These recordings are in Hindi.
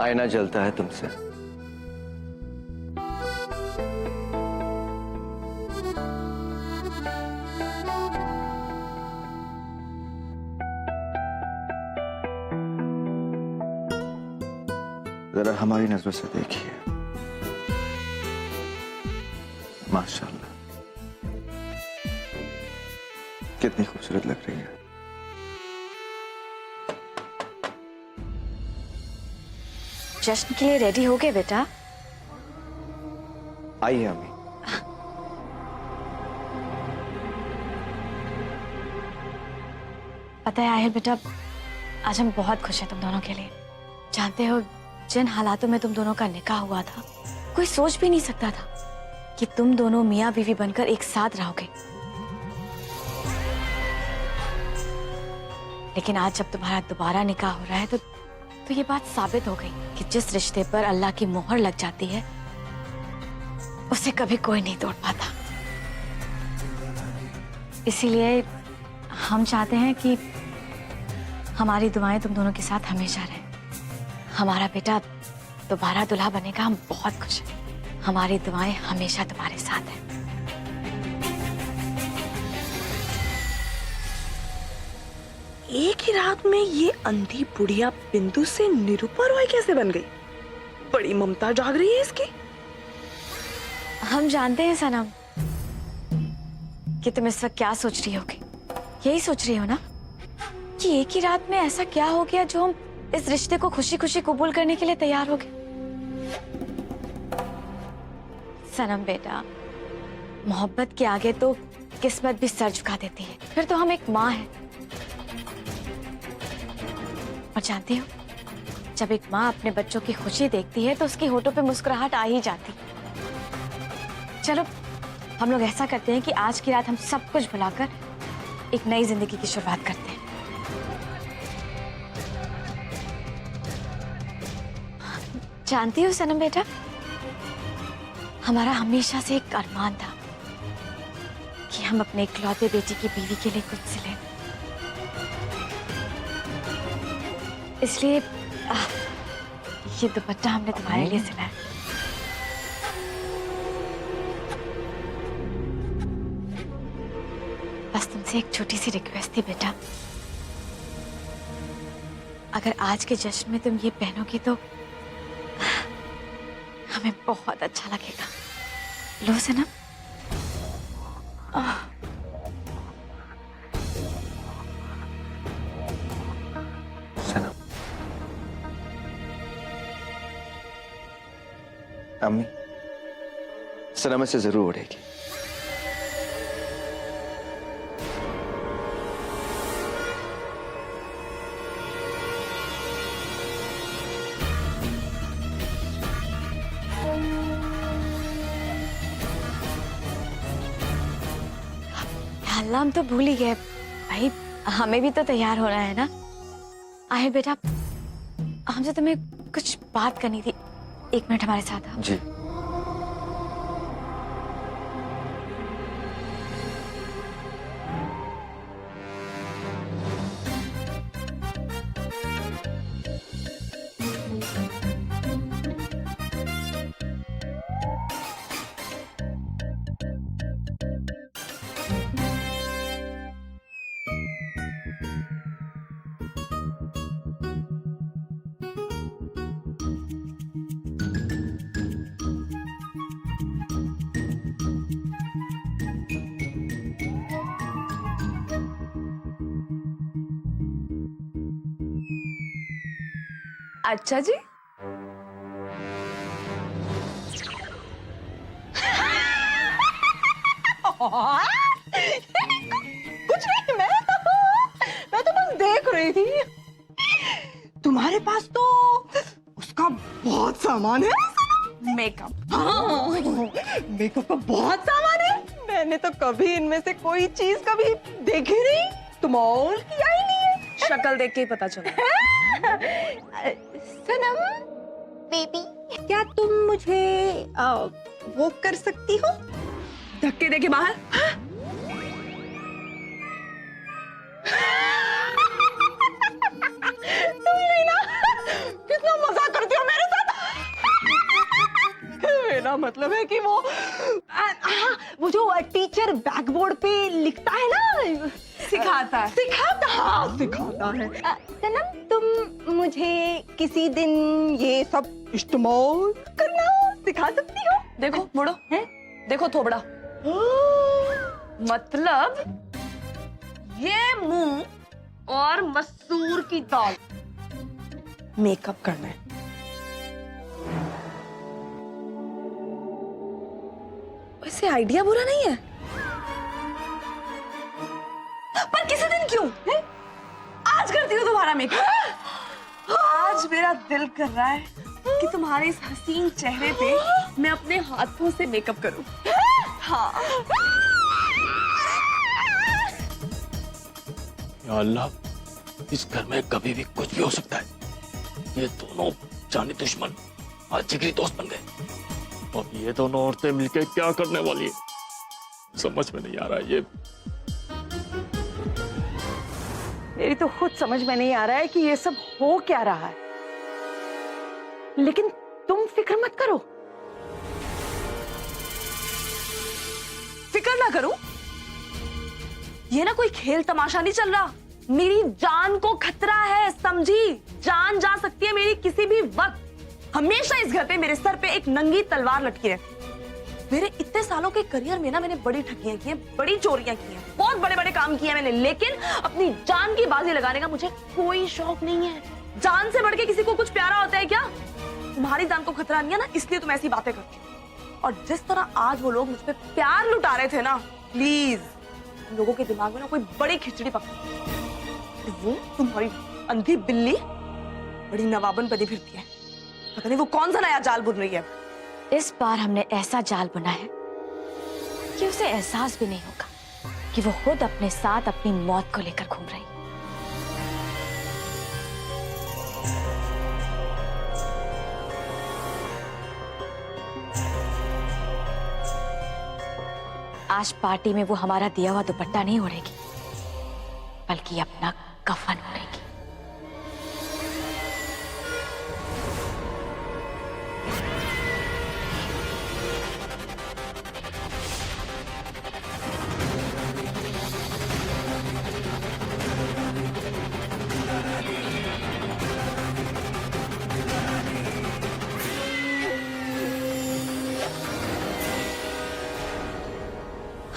आईना जलता है तुमसे। जरा हमारी नजरों से देखिए, माशाल्लाह कितनी खूबसूरत लग रही है। जश्न के लिए रेडी हो गए बेटा? आइए अम्मी। पता है आहिल बेटा, आज हम बहुत खुश हैं तुम दोनों के लिए। जानते हो, जिन हालातों में तुम दोनों का निकाह हुआ था, कोई सोच भी नहीं सकता था कि तुम दोनों मियाँ बीवी बनकर एक साथ रहोगे। लेकिन आज जब तुम्हारा दोबारा निकाह हो रहा है तो ये बात साबित हो गई कि जिस रिश्ते पर अल्लाह की मोहर लग जाती है उसे कभी कोई नहीं तोड़ पाता। इसीलिए हम चाहते हैं कि हमारी दुआएं तुम दोनों के साथ हमेशा रहें। हमारा बेटा दोबारा दूल्हा बनेगा, हम बहुत खुश हैं। हमारी दुआएं हमेशा तुम्हारे साथ हैं। एक ही रात में ये अंधी बुढ़िया बिंदु से निरूपा रॉय कैसे बन गई? बड़ी ममता जाग रही है इसकी। हम जानते हैं सनम कि तुम इस वक्त क्या सोच रही होगी। यही सोच रही हो ना कि एक ही रात में ऐसा क्या हो गया जो हम इस रिश्ते को खुशी खुशी कबूल करने के लिए तैयार हो गए। सनम बेटा, मोहब्बत के आगे तो किस्मत भी सर झुका देती है। फिर तो हम एक माँ हैं। और जानती हो, जब एक माँ अपने बच्चों की खुशी देखती है तो उसके होठों पे मुस्कुराहट आ ही जाती। चलो हम लोग ऐसा करते हैं कि आज की रात हम सब कुछ भुलाकर एक नई जिंदगी की शुरुआत करते हैं। जानती हो सनम बेटा, हमारा हमेशा से एक अरमान था कि हम अपने इकलौते बेटी की बीवी के लिए कुछ सिलें। इसलिए ये दुपट्टा हमने तुम्हारे लिए सिला है। बस तुमसे एक छोटी सी रिक्वेस्ट थी बेटा, अगर आज के जश्न में तुम ये पहनोगी तो हमें बहुत अच्छा लगेगा। लो सनम। सनम, अम्मी, सनम से जरूर उड़ेगी। अल्लाह, हम तो भूल ही गए भाई, हमें भी तो तैयार होना है ना। आए बेटा, हमसे तुम्हें कुछ बात करनी थी। एक मिनट हमारे साथ आओ। जी। अच्छा जी। कुछ नहीं, मैं तो बस देख रही थी। तुम्हारे पास तो उसका बहुत सामान है। मेकअप। हाँ, मेकअप का बहुत सामान है। मैंने तो कभी इनमें से कोई चीज कभी देखी नहीं। तुम और किया ही नहीं है। शक्ल देख के ही पता चला। सनम बेबी, क्या तुम मुझे वो कर सकती हो? धक्के देके बाहर। तुम भी ना कितना मजाक करती हो मेरे मतलब है कि वो वो जो टीचर बैकबोर्ड पे लिखता है ना, सिखाता है। सिखाता है। सनम, तुम मुझे किसी दिन ये सब इस्तेमाल करना सिखा सकती हो? देखो मुड़ो, हैं? देखो थोबड़ा, मतलब ये मुंह और मसूर की दाल मेकअप करना है। वैसे आइडिया बुरा नहीं है, पर किसी दिन क्यों है? आज करती हूँ तुम्हारा मेकअप। आज मेरा दिल कर रहा है कि तुम्हारे इस हसीन चेहरे पे मैं अपने हाथों से मेकअप करूं। हाँ। या अल्लाह, इस घर में कभी भी कुछ भी हो सकता है। ये दोनों जानी दुश्मन आज जिगरी दोस्त बन गए। अब ये दोनों औरतें मिलकर क्या करने वाली है, समझ में नहीं आ रहा है। ये मेरी तो खुद समझ में नहीं आ रहा है कि ये सब हो क्या रहा है। लेकिन तुम फिक्र मत करो। फिक्र ना करूं? ये ना कोई खेल तमाशा नहीं चल रहा। मेरी जान को खतरा है, समझी? जान जा सकती है मेरी किसी भी वक्त। हमेशा इस घर पे मेरे सर पे एक नंगी तलवार लटकी है। मेरे इतने सालों के करियर में ना मैंने बड़ी ठगियां की हैं, बड़ी चोरियां की हैं, बहुत बड़े बड़े काम किए मैंने, लेकिन अपनी जान की बाजी लगाने का मुझे कोई शौक नहीं है। जान से बढ़ के किसी को कुछ प्यारा होता है क्या? तुम्हारी जान को खतरा नहीं है ना, इसलिए तुम ऐसी बातें करती हो। और जिस तरह आज वो लोग मुझ पे प्यार लुटा रहे थे ना, प्लीज लोगों के दिमाग में ना कोई बड़ी खिचड़ी पकड़ी। वो तुम्हारी अंधी बिल्ली बड़ी नवाबन बनी फिरती है, पता नहीं वो कौन सा नया जाल बुन रही है। इस बार हमने ऐसा जाल बुना है कि उसे एहसास भी नहीं होगा कि वो खुद अपने साथ अपनी मौत को लेकर घूम रही है। आज पार्टी में वो हमारा दिया हुआ दुपट्टा नहीं ओढ़ेगी, बल्कि अपना कफन ओढ़ेगी।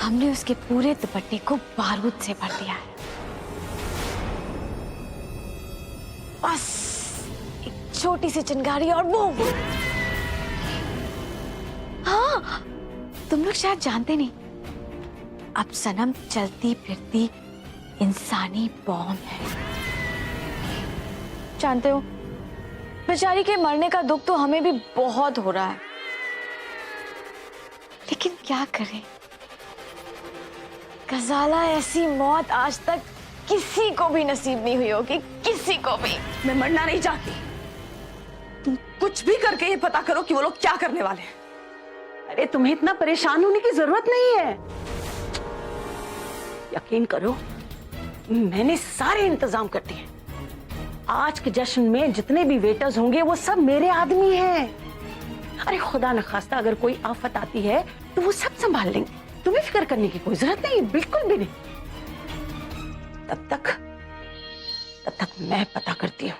हमने उसके पूरे दुपट्टे को बारूद से भर दिया है। बस एक छोटी सी चिंगारी और बूम। हाँ, तुम लोग शायद जानते नहीं, अब सनम चलती फिरती इंसानी बॉम्ब है। जानते हो, बेचारी के मरने का दुख तो हमें भी बहुत हो रहा है, लेकिन क्या करें, गजाला ऐसी मौत आज तक किसी को भी नसीब नहीं हुई होगी, किसी को भी। मैं मरना नहीं चाहती। तुम कुछ भी करके ये पता करो कि वो लोग क्या करने वाले हैं। अरे तुम्हें इतना परेशान होने की जरूरत नहीं है। यकीन करो, मैंने सारे इंतजाम कर दिए। आज के जश्न में जितने भी वेटर्स होंगे वो सब मेरे आदमी हैं। अरे खुदा न खास्ता अगर कोई आफत आती है तो वो सब संभाल लेंगे। तुम्हें फिक्र करने की कोई जरूरत नहीं, बिल्कुल भी नहीं। तब तक मैं पता करती हूँ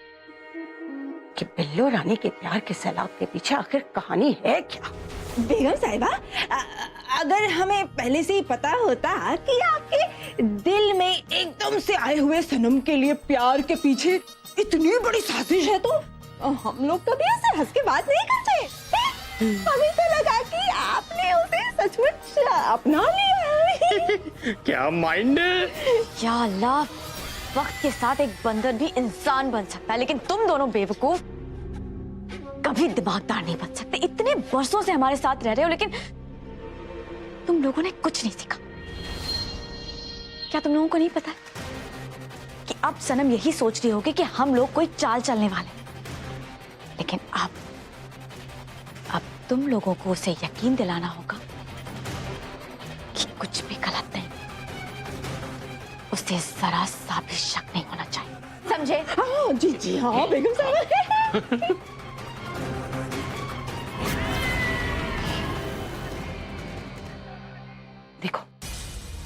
कि बिल्लो रानी के प्यार के सैलाब के पीछे आखिर कहानी है क्या। बेगम साहिबा, अगर हमें पहले से ही पता होता कि आपके दिल में एकदम से आए हुए सनम के लिए प्यार के पीछे इतनी बड़ी साजिश है, तो हम लोग कभी ऐसे हंस के बात नहीं करते। हमें तो लगा कि आपने उसे सचमुच अपना लिया। क्या माइंड है? या अल्लाह, वक्त के साथ एक बंदर भी इंसान बन सकता है, लेकिन तुम दोनों बेवकूफ कभी दिमागदार नहीं बन सकते। इतने बरसों से हमारे साथ रह रहे हो, लेकिन तुम लोगों ने कुछ नहीं सीखा। क्या तुम लोगों को नहीं पता कि अब सनम यही सोच रही होगी कि हम लोग कोई चाल चलने वाले हैं, लेकिन अब तुम लोगों को उसे यकीन दिलाना होगा कि कुछ भी गलत नहीं, उसे जरा सा भी शक नहीं होना चाहिए, समझे? हाँ जी जी हाँ बेगम साहिबा।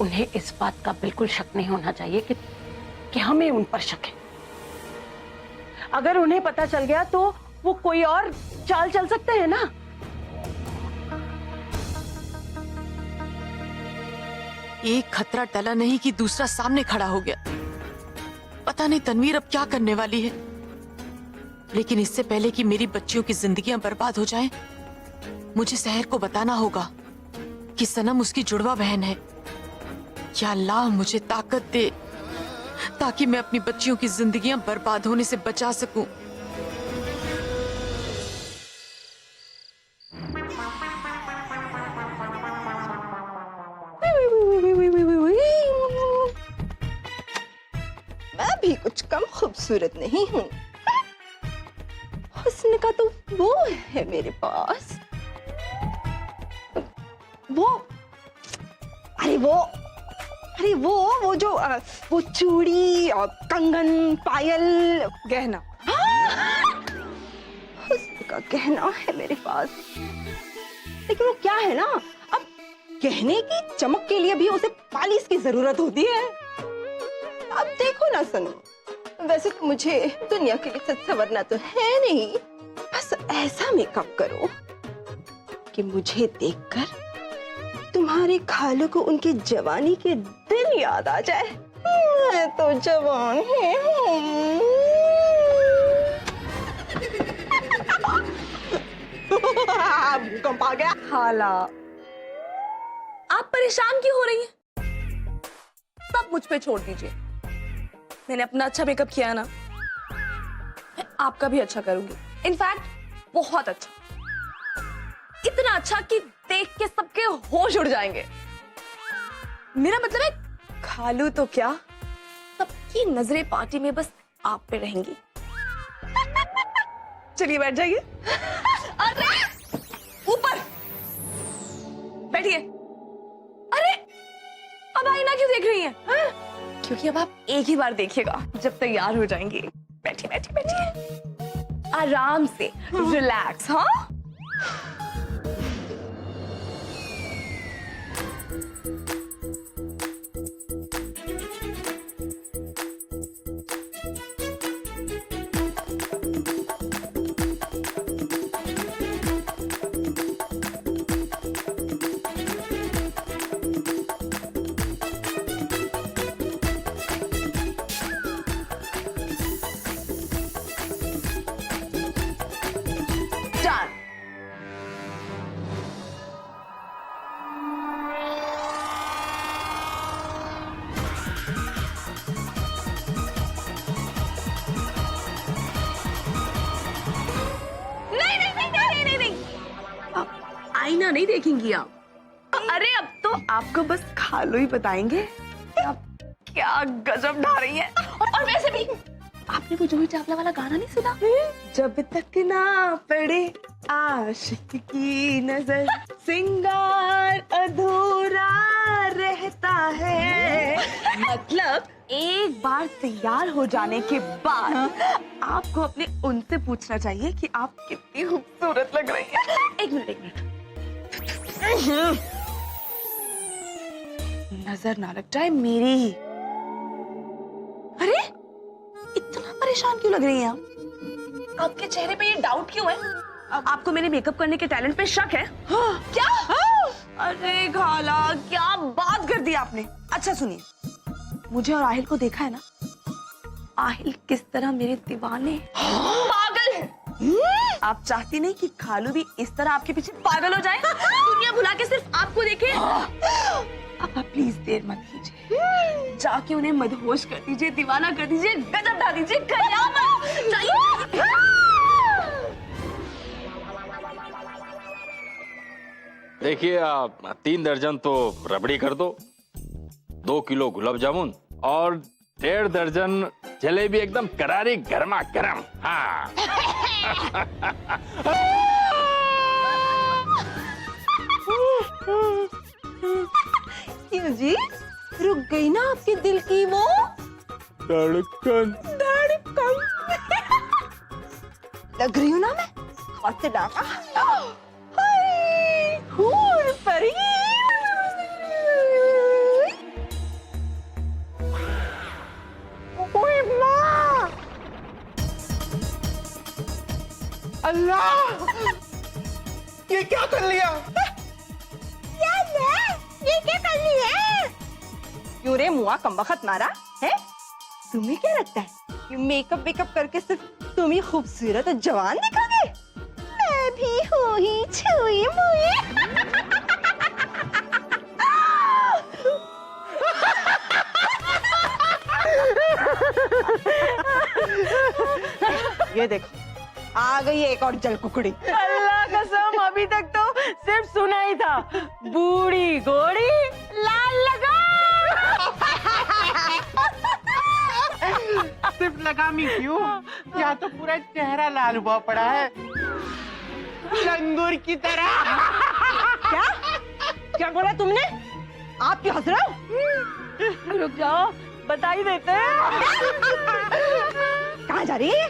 उन्हें इस बात का बिल्कुल शक नहीं होना चाहिए कि हमें उन पर शक है। अगर उन्हें पता चल गया तो वो कोई और चाल चल सकते हैं ना। एक खतरा टला नहीं कि दूसरा सामने खड़ा हो गया। पता नहीं तनवीर अब क्या करने वाली है, लेकिन इससे पहले कि मेरी बच्चियों की जिंदगियां बर्बाद हो जाएं, मुझे सहर को बताना होगा कि सनम उसकी जुड़वा बहन है। या अल्लाह मुझे ताकत दे ताकि मैं अपनी बच्चियों की जिंदगियां बर्बाद होने से बचा सकूं। मैं भी कुछ कम खूबसूरत नहीं हूँ। हुस्न का तो वो है मेरे पास, वो जो वो चूड़ी और कंगन पायल गहना, हुस्न का गहना है मेरे पास। लेकिन वो क्या है ना, अब गहने की चमक के लिए भी उसे पालिश की जरूरत होती है। अब देखो ना सनम, वैसे तो मुझे दुनिया के लिए सच संवरना तो है नहीं, बस ऐसा मेकअप करो कि मुझे देखकर तुम्हारी खालों को उनकी जवानी के दिन याद आ जाए। मैं तो जवान ही हूँ। भूकंप आ गया। खाला, आप परेशान क्यों हो रही हैं? सब मुझ पे छोड़ दीजिए। मैंने अपना अच्छा मेकअप किया ना, मैं आपका भी अच्छा करूंगी। इनफैक्ट बहुत अच्छा, इतना अच्छा कि देख के सबके होश उड़ जाएंगे। मेरा मतलब है, खालू तो क्या, सबकी नजरें पार्टी में बस आप पे रहेंगी। चलिए बैठ जाइए। अरे ऊपर बैठिए। अरे अब आईना क्यों देख रही हैं? क्योंकि अब आप एक ही बार देखिएगा जब तैयार हो जाएंगी। बैठिए बैठिए बैठिए, आराम से रिलैक्स। हाँ, डन। आईना नहीं देखेंगी आप। अरे अब तो आपको बस खालू ही बताएंगे कि आप क्या गजब ढा रही हैं। और वैसे भी आपने वो जूही चावला वाला गाना नहीं सुना? जब तक ना पड़े आशिक की नजर, सिंगार अधूरा रहता है। मतलब एक बार तैयार हो जाने के बाद आपको अपने उनसे पूछना चाहिए कि आप कितनी खूबसूरत लग रही हैं। एक मिनट, नजर ना लग जाए मेरी ही। अरे इतना परेशान क्यों लग रही हैं आप? आपके चेहरे पे ये डाउट क्यों है? आपको मेरे मेकअप करने के टैलेंट पे शक है? क्या? अरे खाला, क्या बात कर दी आपने। अच्छा सुनिए, मुझे और आहिल को देखा है ना, आहिल किस तरह मेरे दीवाने पागल है। आप चाहती नहीं कि खालू भी इस तरह आपके पीछे पागल हो जाए, दुनिया भुला के सिर्फ आपको देखे? अब आप प्लीज देर मत कीजिए, जाके उन्हें मदहोश कर दीजिए, दीवाना कर दीजिए, गजब ढा दीजिए। जाइए। देखिए, आप 3 दर्जन तो रबड़ी कर दो, 2 किलो गुलाब जामुन और 1.5 दर्जन जलेबी एकदम करारी गर्मा गर्म। हाँ। क्यों जी, रुक गई ना आपके दिल की वो धड़कन? लग रही हूँ ना मैं? हाथ से डाका। हाय, हूर परी। अल्लाह, ये क्या कर लिया? ये क्या कर लिया? क्यों रे मुआ कमबख्त मारा है? तुम्हें क्या लगता है ये मेकअप वेकअप करके सिर्फ तुम ही खूबसूरत और जवान दिखोगे? मैं भी हूँ ही छुई मुई। ये देखो आ गई एक और जल कुकड़ी। अल्लाह कसम, अभी तक तो सिर्फ सुना ही था, बूढ़ी घोड़ी लाल लगा। सिर्फ लगामी क्यों? यहाँ तो पूरा चेहरा लाल हुआ पड़ा है, लंगूर की तरह। क्या क्या बोला तुमने? आप क्यों हंस रहे हो? रुक जाओ, बता ही देते हैं। कहाँ जा रही है?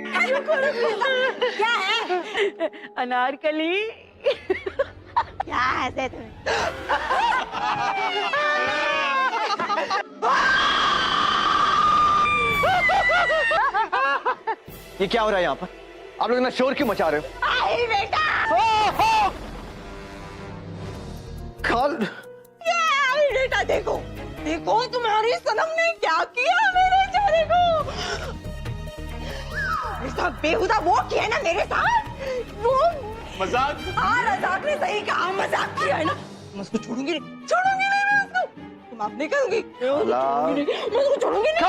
क्या है? अनारकली। क्या है तुम्हें? ये क्या हो रहा है यहाँ पर? आप लोग इतना शोर क्यों मचा रहे हो? आई बेटा, खाल ये आई बेटा, देखो देखो तुम्हारी सनम ने क्या किया मेरे चेहरे को। ऐसा बेहुदा वो किया है ना मेरे साथ, वो मजाक। हाँ रजाक ने सही कहा, मजाक किया है ना। मैं उसको छोड़ूंगी नहीं, छोड़ूंगी नहीं मैं उसको। तुम माफ नहीं करोगी? मैं उसको छोड़ूंगी नहीं।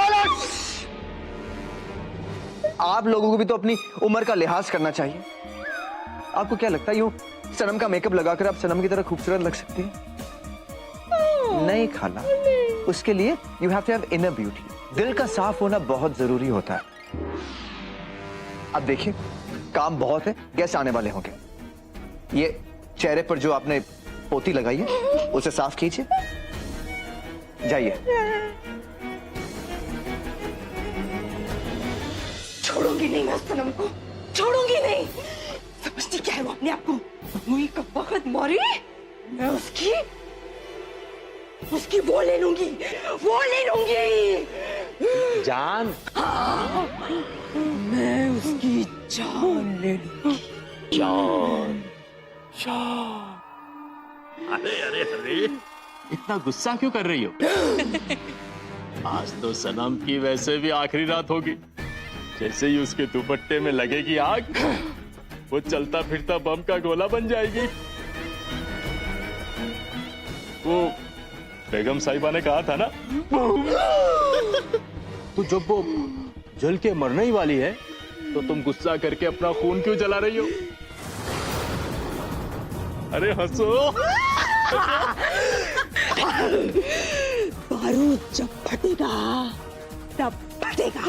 आप लोगों को भी तो अपनी उम्र का लिहाज करना चाहिए। आपको क्या लगता है यूं सनम का मेकअप लगाकर आप सनम की तरह खूबसूरत लग सकती हैं? नहीं खाला, उसके लिए you have to have inner beauty. दिल का साफ होना बहुत जरूरी होता है। अब देखिए, काम बहुत है, गेस्ट आने वाले होंगे। ये चेहरे पर जो आपने पोती लगाई है उसे साफ कीजिए, जाइए। छोड़ूंगी नहीं मैं सनम को, छोड़ूंगी नहीं। समझती क्या है वो अपने आप को? मुई का वक्त मारी, मैं उसकी वो ले लूंगी, वो ले लूंगी। जान? हाँ, मैं उसकी जान ले लूंगी। जान। अरे अरे अरे, इतना गुस्सा क्यों कर रही हो? आज तो सनम की वैसे भी आखिरी रात होगी। जैसे ही उसके दुपट्टे में लगेगी आग, वो चलता फिरता बम का गोला बन जाएगी। वो बेगम साहिबा ने कहा था ना, तो जब वो जल के मरने ही वाली है तो तुम गुस्सा करके अपना खून क्यों जला रही हो? अरे हंसो। बारूद जब फटेगा तब फटेगा,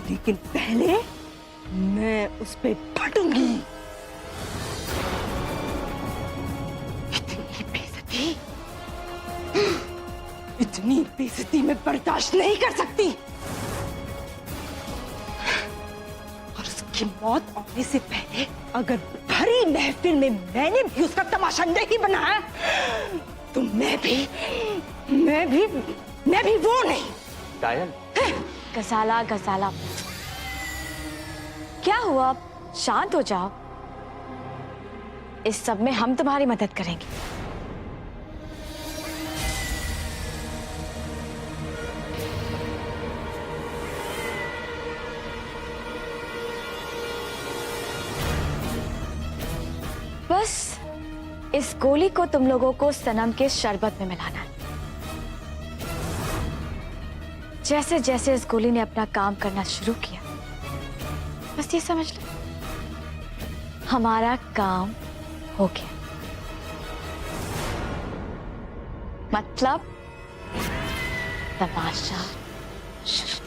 लेकिन पहले मैं उस पे फटूंगी। इतनी बेइज्जती मैं बर्दाश्त नहीं कर सकती। और उसकी मौत आने से पहले अगर भरी महफिल में मैंने भी उसका तमाशा नहीं बनाया तो मैं भी वो नहीं। कायल, गजाला गजाला, क्या हुआ? आप शांत हो जाओ। इस सब में हम तुम्हारी मदद करेंगे। बस इस गोली को तुम लोगों को सनम के शरबत में मिलाना है। जैसे जैसे इस गोली ने अपना काम करना शुरू किया, बस ये समझ लो हमारा काम हो गया। मतलब तमाशा शुरू।